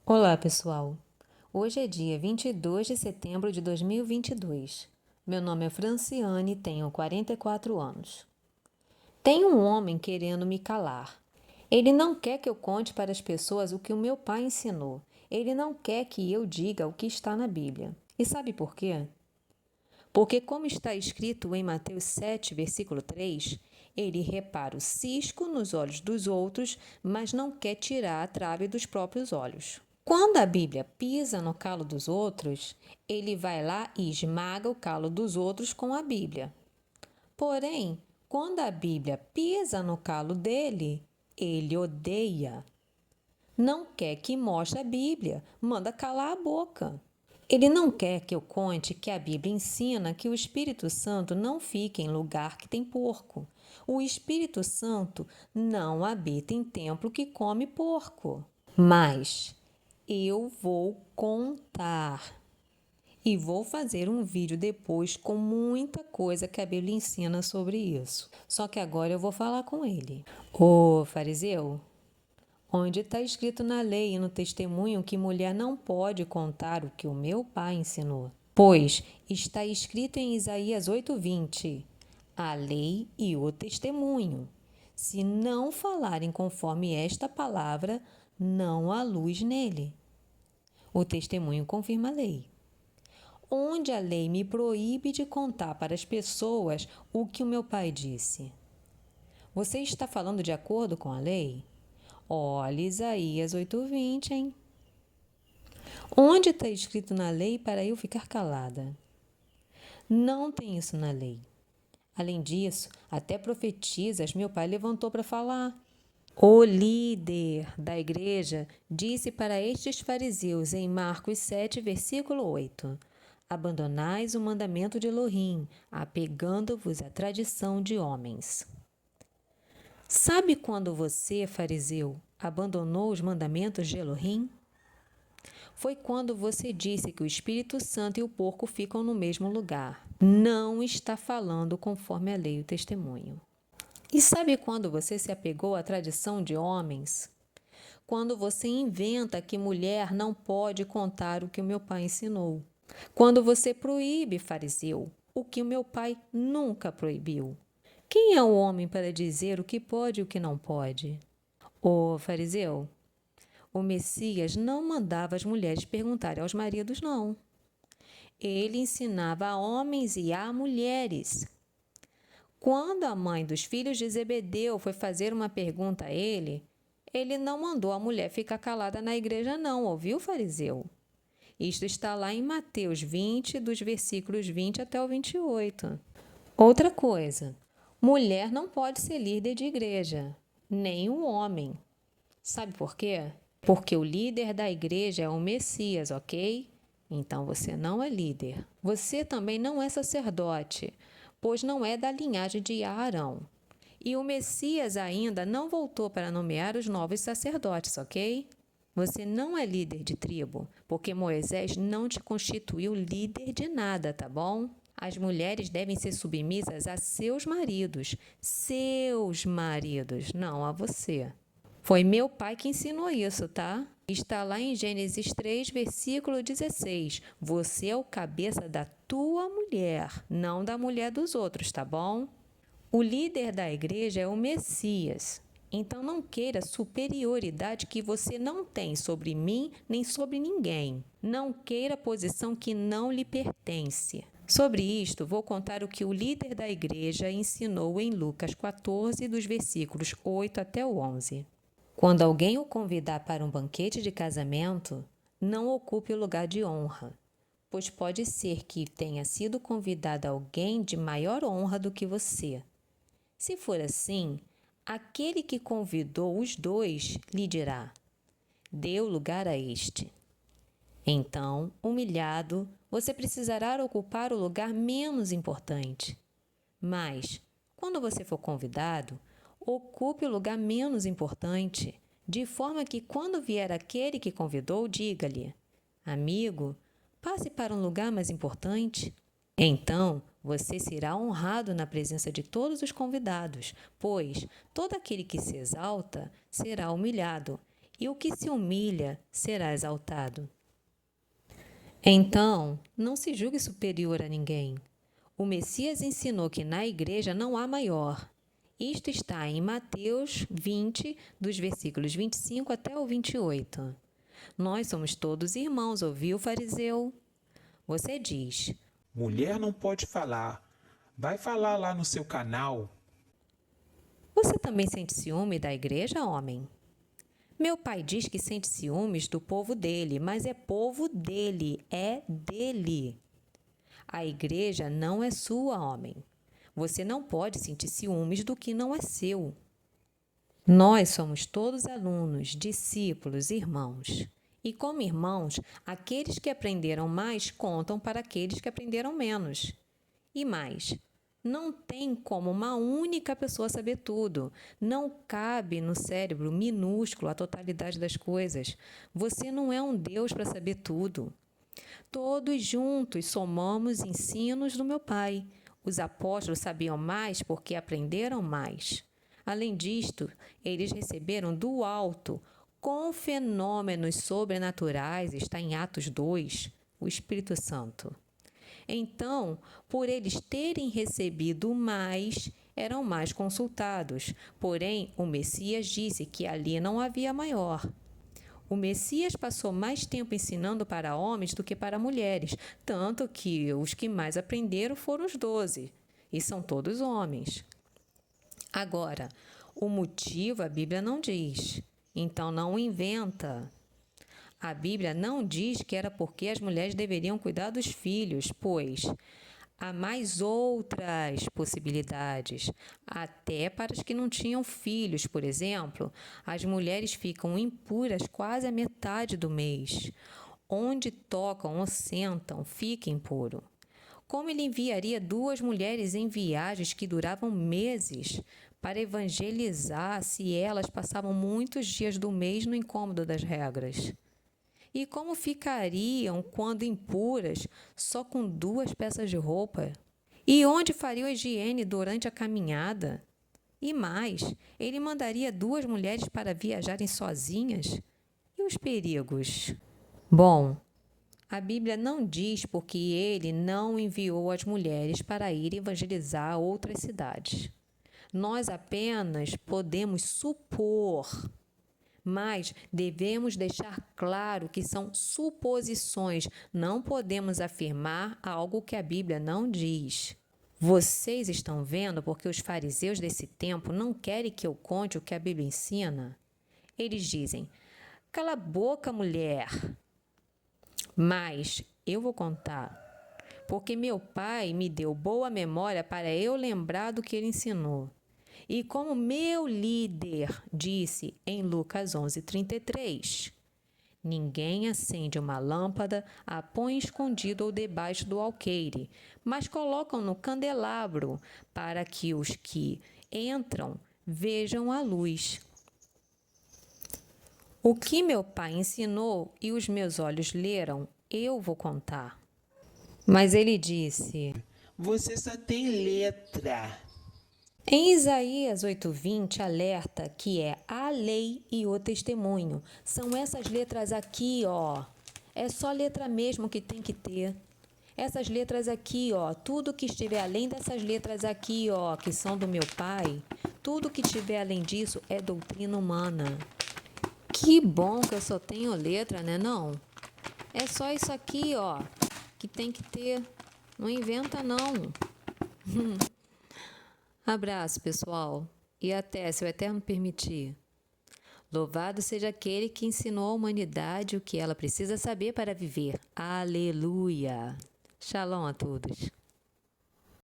Olá, pessoal! Hoje é dia 22 de setembro de 2022. Meu nome é Franciane e tenho 44 anos. Tem um homem querendo me calar. Ele não quer que eu conte para as pessoas o que o meu pai ensinou. Ele não quer que eu diga o que está na Bíblia. E sabe por quê? Porque, como está escrito em Mateus 7, versículo 3, ele repara o cisco nos olhos dos outros, mas não quer tirar a trave dos próprios olhos. Quando a Bíblia pisa no calo dos outros, ele vai lá e esmaga o calo dos outros com a Bíblia. Porém, quando a Bíblia pisa no calo dele, ele odeia. Não quer que mostre a Bíblia, manda calar a boca. Ele não quer que eu conte que a Bíblia ensina que o Espírito Santo não fica em lugar que tem porco. O Espírito Santo não habita em templo que come porco. Mas eu vou contar. E vou fazer um vídeo depois com muita coisa que a Bíblia ensina sobre isso. Só que agora eu vou falar com ele. Ô fariseu, onde está escrito na lei e no testemunho que mulher não pode contar o que o meu pai ensinou? Pois está escrito em Isaías 8:20, a lei e o testemunho. Se não falarem conforme esta palavra, não há luz nele. O testemunho confirma a lei. Onde a lei me proíbe de contar para as pessoas o que o meu pai disse. Você está falando de acordo com a lei? Olha Isaías 8:20, hein? Onde está escrito na lei para eu ficar calada? Não tem isso na lei. Além disso, até profetisas meu pai levantou para falar. O líder da igreja disse para estes fariseus em Marcos 7, versículo 8: abandonais o mandamento de Elohim, apegando-vos à tradição de homens. Sabe quando você, fariseu, abandonou os mandamentos de Elohim? Foi quando você disse que o Espírito Santo e o porco ficam no mesmo lugar. Não está falando conforme a lei e o testemunho. E sabe quando você se apegou à tradição de homens? Quando você inventa que mulher não pode contar o que o meu pai ensinou. Quando você proíbe, fariseu, o que o meu pai nunca proibiu. Quem é o homem para dizer o que pode e o que não pode? Ô fariseu, o Messias não mandava as mulheres perguntarem aos maridos, não. Ele ensinava a homens e a mulheres. Quando a mãe dos filhos de Zebedeu foi fazer uma pergunta a ele, ele não mandou a mulher ficar calada na igreja, não, ouviu, fariseu? Isto está lá em Mateus 20, dos versículos 20 até o 28. Outra coisa, mulher não pode ser líder de igreja, nem um homem. Sabe por quê? Porque o líder da igreja é o Messias, ok? Então você não é líder. Você também não é sacerdote, pois não é da linhagem de Arão. E o Messias ainda não voltou para nomear os novos sacerdotes, ok? Você não é líder de tribo, porque Moisés não te constituiu líder de nada, tá bom? As mulheres devem ser submissas a seus maridos, não a você. Foi meu pai que ensinou isso, tá? Está lá em Gênesis 3, versículo 16. Você é o cabeça da tua mulher, não da mulher dos outros, tá bom? O líder da igreja é o Messias. Então não queira superioridade que você não tem sobre mim nem sobre ninguém. Não queira posição que não lhe pertence. Sobre isto, vou contar o que o líder da igreja ensinou em Lucas 14, dos versículos 8 até o 11. Quando alguém o convidar para um banquete de casamento, não ocupe o lugar de honra, pois pode ser que tenha sido convidado alguém de maior honra do que você. Se for assim, aquele que convidou os dois lhe dirá: dê o lugar a este. Então, humilhado, você precisará ocupar o lugar menos importante. Mas, quando você for convidado, ocupe o lugar menos importante, de forma que quando vier aquele que convidou, diga-lhe: amigo, passe para um lugar mais importante. Então, você será honrado na presença de todos os convidados, pois todo aquele que se exalta será humilhado, e o que se humilha será exaltado. Então, não se julgue superior a ninguém. O Messias ensinou que na igreja não há maior. Isto está em Mateus 20, dos versículos 25 até o 28. Nós somos todos irmãos, ouviu, fariseu? Você diz: mulher não pode falar. Vai falar lá no seu canal. você também sente ciúme da igreja, homem? Meu pai diz que sente ciúmes do povo dele, mas é povo dele, é dele. A igreja não é sua, homem. Você não pode sentir ciúmes do que não é seu. Nós somos todos alunos, discípulos, irmãos. E como irmãos, aqueles que aprenderam mais contam para aqueles que aprenderam menos. E mais, não tem como uma única pessoa saber tudo. Não cabe no cérebro minúsculo a totalidade das coisas. Você não é um Deus para saber tudo. Todos juntos somamos ensinos do meu Pai. Os apóstolos sabiam mais porque aprenderam mais. Além disto, eles receberam do alto, com fenômenos sobrenaturais, está em Atos 2, o Espírito Santo. Então, por eles terem recebido mais, eram mais consultados. Porém, o Messias disse que ali não havia maior. O Messias passou mais tempo ensinando para homens do que para mulheres, tanto que os que mais aprenderam foram os 12, e são todos homens. Agora, o motivo a Bíblia não diz, então não inventa. A Bíblia não diz que era porque as mulheres deveriam cuidar dos filhos, pois há mais outras possibilidades, até para as que não tinham filhos. Por exemplo, as mulheres ficam impuras quase a metade do mês. Onde tocam ou sentam, fica impuro. Como ele enviaria 2 mulheres em viagens que duravam meses para evangelizar se elas passavam muitos dias do mês no incômodo das regras? E como ficariam, quando impuras, só com 2 peças de roupa? E onde fariam higiene durante a caminhada? E mais, ele mandaria 2 mulheres para viajarem sozinhas? E os perigos? Bom, a Bíblia não diz porque ele não enviou as mulheres para ir evangelizar outras cidades. Nós apenas podemos supor, mas devemos deixar claro que são suposições, não podemos afirmar algo que a Bíblia não diz. Vocês estão vendo porque os fariseus desse tempo não querem que eu conte o que a Bíblia ensina? Eles dizem: cala a boca, mulher. Mas eu vou contar, porque meu pai me deu boa memória para eu lembrar do que ele ensinou. E como meu líder disse em Lucas 11:33, ninguém acende uma lâmpada, a põe escondido ou debaixo do alqueire, mas colocam no candelabro, para que os que entram vejam a luz. O que meu pai ensinou e os meus olhos leram, eu vou contar. Mas ele disse: você só tem letra. Em Isaías 8:20 alerta que é a lei e o testemunho. São essas letras aqui, ó. É só letra mesmo que tem que ter. Essas letras aqui, ó, tudo que estiver além dessas letras aqui, ó, que são do meu pai, tudo que estiver além disso é doutrina humana. Que bom que eu só tenho letra, né, não? É só isso aqui, ó, que tem que ter. Não inventa, não. Abraço, pessoal, e até, se o Eterno permitir. Louvado seja aquele que ensinou à humanidade o que ela precisa saber para viver. Aleluia! Shalom a todos.